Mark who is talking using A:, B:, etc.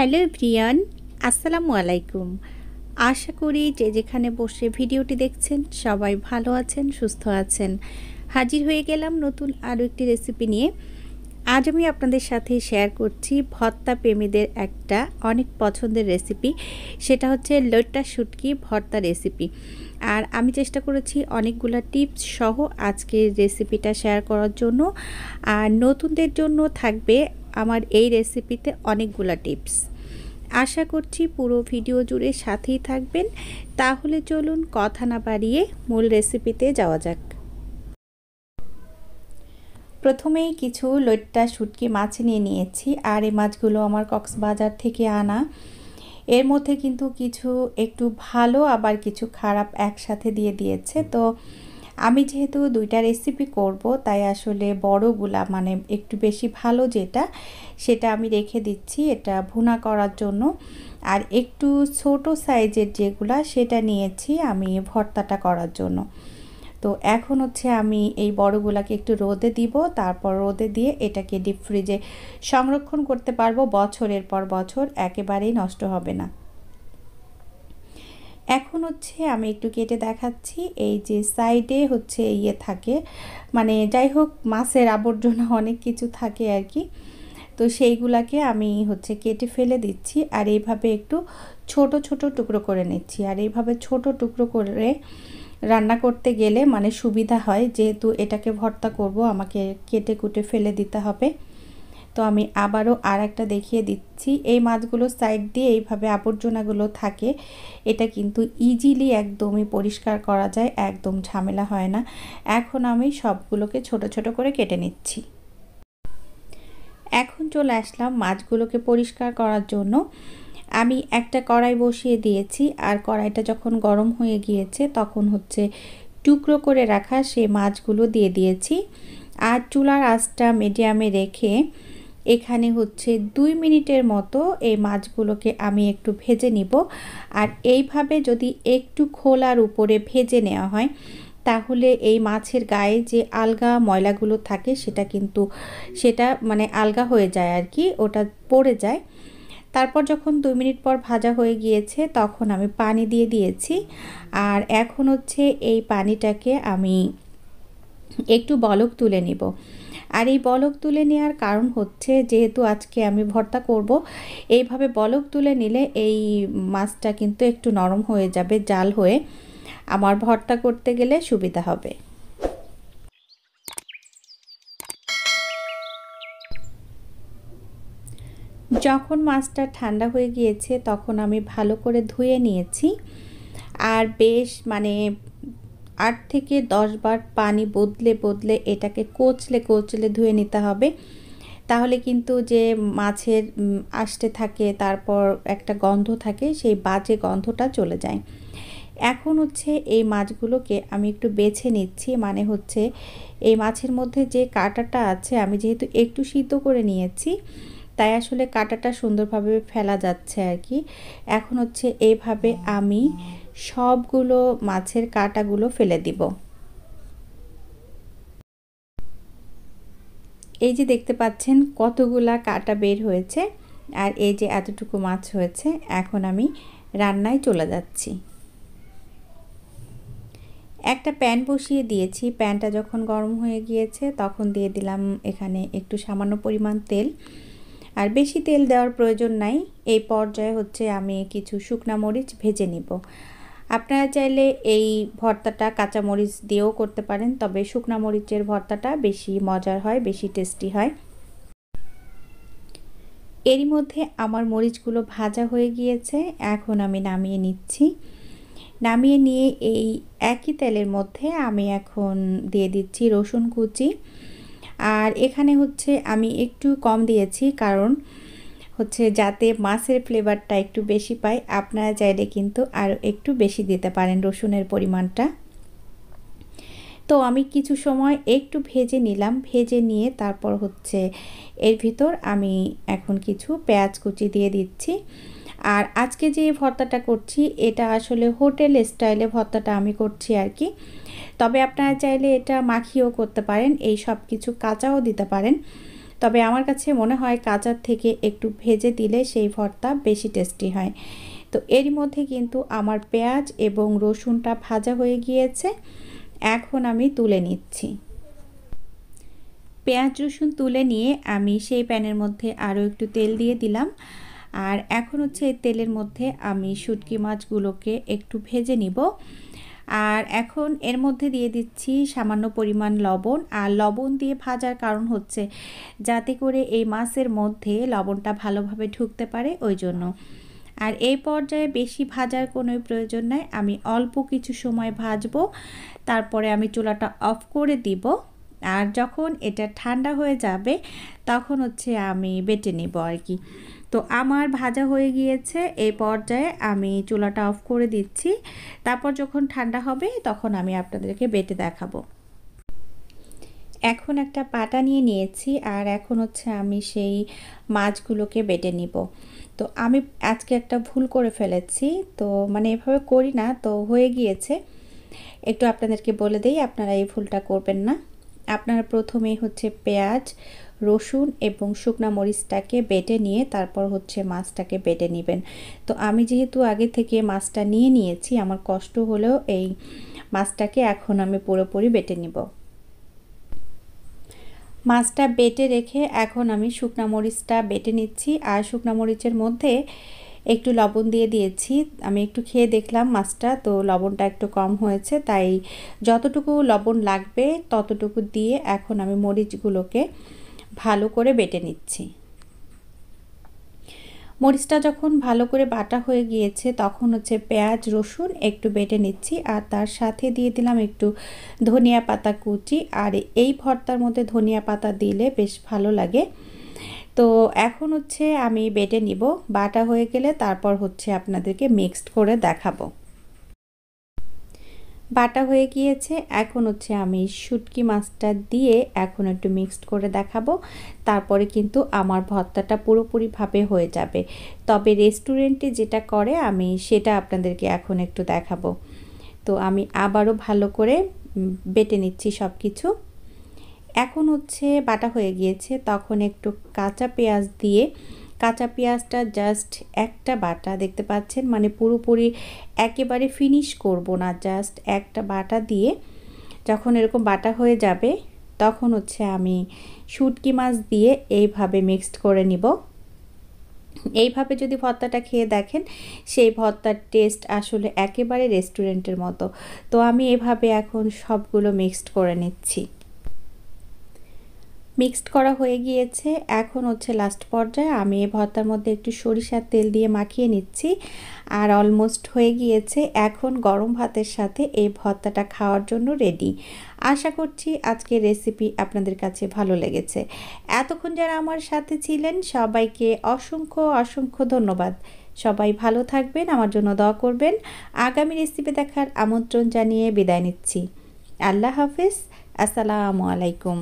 A: Hello everyone, আসসালামু আলাইকুম। আশা করি যে যেখানে বসে ভিডিওটি দেখছেন সবাই ভালো আছেন, সুস্থ আছেন। হাজির হয়ে গেলাম নতুন আরও একটি রেসিপি নিয়ে। আজ আমি আপনাদের সাথে শেয়ার করছি ভর্তা প্রেমীদের একটা অনেক পছন্দের রেসিপি, সেটা হচ্ছে লইট্টা শুটকি ভর্তা রেসিপি। আর আমি চেষ্টা করেছি অনেকগুলো টিপস সহ আজকের রেসিপিটা শেয়ার করার জন্য। আর নতুনদের জন্য থাকবে আমার এই রেসিপিতে অনেকগুলো টিপস। আশা করছি পুরো ভিডিও জুড়ে সাথেই থাকবেন। তাহলে চলুন কথা না বাড়িয়ে মূল রেসিপিতে যাওয়া যাক। প্রথমেই কিছু লইট্টা শুটকি মাছ নিয়ে নিয়েছি, আর এই মাছগুলো আমার কক্সবাজার থেকে আনা। এর মধ্যে কিন্তু কিছু একটু ভালো আবার কিছু খারাপ একসাথে দিয়ে দিয়েছে। তো আমি যেহেতু দুইটা রেসিপি করব, তাই আসলে বড়গুলা মানে একটু বেশি ভালো যেটা সেটা আমি রেখে দিচ্ছি এটা ভুনা করার জন্য, আর একটু ছোট সাইজের যেগুলা সেটা নিয়েছি আমি ভর্তাটা করার জন্য। তো এখন হচ্ছে আমি এই বড়গুলাকে একটু রোদে দিব, তারপর রোদে দিয়ে এটাকে ডিপ ফ্রিজে সংরক্ষণ করতে পারবো বছরের পর বছর, একেবারেই নষ্ট হবে না। এখন হচ্ছে আমি একটু কেটে দেখাচ্ছি। এই যে সাইডে হচ্ছে ইয়ে থাকে, মানে যাই হোক মাছের আবর্জনা অনেক কিছু থাকে আর কি, তো সেইগুলাকে আমি হচ্ছে কেটে ফেলে দিচ্ছি। আর এইভাবে একটু ছোট ছোট টুকরো করে নিচ্ছি। আর এইভাবে ছোট টুকরো করে রান্না করতে গেলে মানে সুবিধা হয়, যেহেতু এটাকে ভর্তা করব আমাকে কেটে কুটে ফেলে দিতে হবে। তো আমি আবারও আর একটা দেখিয়ে দিচ্ছি। এই মাছগুলো সাইড দিয়ে এইভাবে আবর্জনাগুলো থাকে, এটা কিন্তু ইজিলি একদমই পরিষ্কার করা যায়, একদম ঝামেলা হয় না। এখন আমি সবগুলোকে ছোট ছোট করে কেটে নিচ্ছি। এখন চলে আসলাম মাছগুলোকে পরিষ্কার করার জন্য। আমি একটা কড়াই বসিয়ে দিয়েছি, আর কড়াইটা যখন গরম হয়ে গিয়েছে তখন হচ্ছে টুকরো করে রাখা সেই মাছগুলো দিয়ে দিয়েছি। আর চুলার আঁচটা মিডিয়ামে রেখে এখানে হচ্ছে 2 মিনিটের মতো এই মাছগুলোকে আমি একটু ভেজে নিব। আর এইভাবে যদি একটু খোলার উপরে ভেজে নেওয়া হয় তাহলে এই মাছের গায়ে যে আলগা ময়লাগুলো থাকে সেটা মানে আলগা হয়ে যায় আর কি, ওটা পড়ে যায়। তারপর যখন 2 মিনিট পর ভাজা হয়ে গিয়েছে তখন আমি পানি দিয়ে দিয়েছি। আর এখন হচ্ছে এই পানিটাকে আমি একটু বলক তুলে নিব। আর এই বলক তুলে নেওয়ার কারণ হচ্ছে, যেহেতু আজকে আমি ভর্তা করব, এইভাবে বলক তুলে নিলে এই মাছটা কিন্তু একটু নরম হয়ে যাবে, জাল হয়ে আমার ভর্তা করতে গেলে সুবিধা হবে। যখন মাছটা ঠান্ডা হয়ে গিয়েছে তখন আমি ভালো করে ধুয়ে নিয়েছি। আর বেশ মানে 8 থেকে 10 বার পানি বদলে বদলে এটাকে কচলে কচলে ধুয়ে নিতে হবে। তাহলে কিন্তু যে মাছের আষ্টে থাকে, তারপর একটা গন্ধ থাকে, সেই বাজে গন্ধটা চলে যায়। এখন হচ্ছে এই মাছগুলোকে আমি একটু বেছে নিচ্ছি, মানে হচ্ছে এই মাছের মধ্যে যে কাঁটাটা আছে, আমি যেহেতু একটু সিদ্ধ করে নিয়েছি তাই আসলে কাঁটাটা সুন্দরভাবে ফেলা যাচ্ছে আর কি। এখন হচ্ছে এইভাবে আমি সবগুলো মাছের কাঁটাগুলো ফেলে দিব। এই যে দেখতে পাচ্ছেন কতগুলা কাঁটা বের হয়েছে, আর এই যে এতটুকু মাছ হয়েছে। এখন আমি রান্নায় চলে যাচ্ছি। একটা প্যান বসিয়ে দিয়েছি, প্যানটা যখন গরম হয়ে গিয়েছে তখন দিয়ে দিলাম এখানে একটু সামান্য পরিমাণ তেল। আর বেশি তেল দেওয়ার প্রয়োজন নাই। এই পর্যায়ে হচ্ছে আমি কিছু শুকনা মরিচ ভেজে নিব। আপনারা চাইলে এই ভর্তাটা কাঁচা মরিচ দিয়েও করতে পারেন, তবে শুকনা মরিচের ভর্তাটা বেশি মজার হয়, বেশি টেস্টি হয়। এরই মধ্যে আমার মরিচগুলো ভাজা হয়ে গিয়েছে, এখন আমি নামিয়ে নিচ্ছি। নামিয়ে নিয়ে এই একই তেলের মধ্যে আমি এখন দিয়ে দিচ্ছি রসুন কুচি। আর এখানে হচ্ছে আমি একটু কম দিয়েছি, কারণ হচ্ছে যাতে মাছের ফ্লেভারটা একটু বেশি পায়। আপনারা চাইলে কিন্তু আরও একটু বেশি দিতে পারেন রসুনের পরিমাণটা। তো আমি কিছু সময় একটু ভেজে নিলাম, ভেজে নিয়ে তারপর হচ্ছে এর ভিতর আমি এখন কিছু পেঁয়াজ কুচি দিয়ে দিচ্ছি। আর আজকে যে ভর্তাটা করছি এটা আসলে হোটেল স্টাইলে ভর্তাটা আমি করছি আর কি, তবে আপনারা চাইলে এটা মাখিয়েও করতে পারেন, এই সব কিছু কাঁচাও দিতে পারেন। তবে আমার কাছে মনে হয় কাঁচার থেকে একটু ভেজে দিলে সেই ভর্তা বেশি টেস্টি হয়। তো এরই মধ্যে কিন্তু আমার পেঁয়াজ এবং রসুনটা ভাজা হয়ে গিয়েছে, এখন আমি তুলে নিচ্ছি। পেঁয়াজ রসুন তুলে নিয়ে আমি সেই প্যানের মধ্যে আরও একটু তেল দিয়ে দিলাম। আর এখন হচ্ছে এই তেলের মধ্যে আমি শুটকি মাছগুলোকে একটু ভেজে নিব। আর এখন এর মধ্যে দিয়ে দিচ্ছি সামান্য পরিমাণ লবণ। আর লবণ দিয়ে ভাজার কারণ হচ্ছে যাতে করে এই মাছের মধ্যে লবণটা ভালোভাবে ঢুকতে পারে, ওই জন্য। আর এই পর্যায়ে বেশি ভাজার কোনো প্রয়োজন নাই, আমি অল্প কিছু সময় ভাজবো, তারপরে আমি চুলাটা অফ করে দিব। আর যখন এটা ঠান্ডা হয়ে যাবে তখন হচ্ছে আমি বেটে নেব আর কি। তো আমার ভাজা হয়ে গিয়েছে, এই পর্যায়ে আমি চুলাটা অফ করে দিচ্ছি। তারপর যখন ঠান্ডা হবে তখন আমি আপনাদেরকে বেটে দেখাবো। এখন একটা পাটা নিয়ে নিয়েছি, আর এখন হচ্ছে আমি সেই মাছগুলোকে বেটে নিব। তো আমি আজকে একটা ভুল করে ফেলেছি, তো মানে এভাবে করি না, তো হয়ে গিয়েছে। একটু আপনাদেরকে বলে দেই, আপনারা এই ভুলটা করবেন না। আপনারা প্রথমেই হচ্ছে পেঁয়াজ, রসুন এবং শুকনা মরিচটাকে বেটে নিয়ে তারপর হচ্ছে মাছটাকে বেটে নেবেন। তো আমি যেহেতু আগে থেকে মাছটা নিয়ে নিয়েছি, আমার কষ্ট হলেও এই মাছটাকে এখন আমি পুরোপুরি বেটে নিব। মাছটা বেটে রেখে এখন আমি শুকনা মরিচটা বেটে নিচ্ছি। আর শুকনা মরিচের মধ্যে একটু লবণ দিয়ে দিয়েছি। আমি একটু খেয়ে দেখলাম মাছটা, তো লবণটা একটু কম হয়েছে, তাই যতটুকু লবণ লাগবে ততটুকু দিয়ে এখন আমি মরিচগুলোকে ভালো করে বেটে নিচ্ছি। মরিচটা যখন ভালো করে বাটা হয়ে গিয়েছে তখন হচ্ছে পেঁয়াজ রসুন একটু বেটে নিচ্ছি, আর তার সাথে দিয়ে দিলাম একটু ধনিয়া পাতা কুচি। আর এই ভর্তার মধ্যে ধনিয়া পাতা দিলে বেশ ভালো লাগে। তো এখন হচ্ছে আমি বেটে নিব, বাটা হয়ে গেলে তারপর হচ্ছে আপনাদেরকে মিক্সড করে দেখাবো। বাটা হয়ে গিয়েছে, এখন হচ্ছে আমি শুটকি মাছটা দিয়ে এখন একটু মিক্সড করে দেখাবো। তারপরে কিন্তু আমার ভর্তাটা পুরোপুরিভাবে হয়ে যাবে। তবে রেস্টুরেন্টে যেটা করে আমি সেটা আপনাদেরকে এখন একটু দেখাবো। তো আমি আবারও ভালো করে বেটে নিচ্ছি সব কিছু। এখন হচ্ছে বাটা হয়ে গিয়েছে, তখন একটু কাঁচা পেঁয়াজ দিয়ে, কাঁচা পেঁয়াজটা জাস্ট একটা বাটা, দেখতে পাচ্ছেন, মানে পুরোপুরি একেবারে ফিনিশ করব না, জাস্ট একটা বাটা দিয়ে যখন এরকম বাটা হয়ে যাবে তখন হচ্ছে আমি শুটকি মাছ দিয়ে এইভাবে মিক্সড করে নিব। এইভাবে যদি ভর্তাটা খেয়ে দেখেন, সেই ভর্তার টেস্ট আসলে একেবারে রেস্টুরেন্টের মতো। তো আমি এভাবে এখন সবগুলো মিক্সড করে নিচ্ছি। মিক্সড করা হয়ে গিয়েছে, এখন হচ্ছে লাস্ট পর্যায়ে আমি এই ভর্তার মধ্যে একটু সরিষার তেল দিয়ে মাখিয়ে নিচ্ছি। আর অলমোস্ট হয়ে গিয়েছে, এখন গরম ভাতের সাথে এই ভর্তাটা খাওয়ার জন্য রেডি। আশা করছি আজকের রেসিপি আপনাদের কাছে ভালো লেগেছে। এতক্ষণ যারা আমার সাথে ছিলেন সবাইকে অসংখ্য অসংখ্য ধন্যবাদ। সবাই ভালো থাকবেন, আমার জন্য দোয়া করবেন। আগামী রেসিপি দেখার আমন্ত্রণ জানিয়ে বিদায় নিচ্ছি। আল্লাহ হাফেজ, আসসালামু আলাইকুম।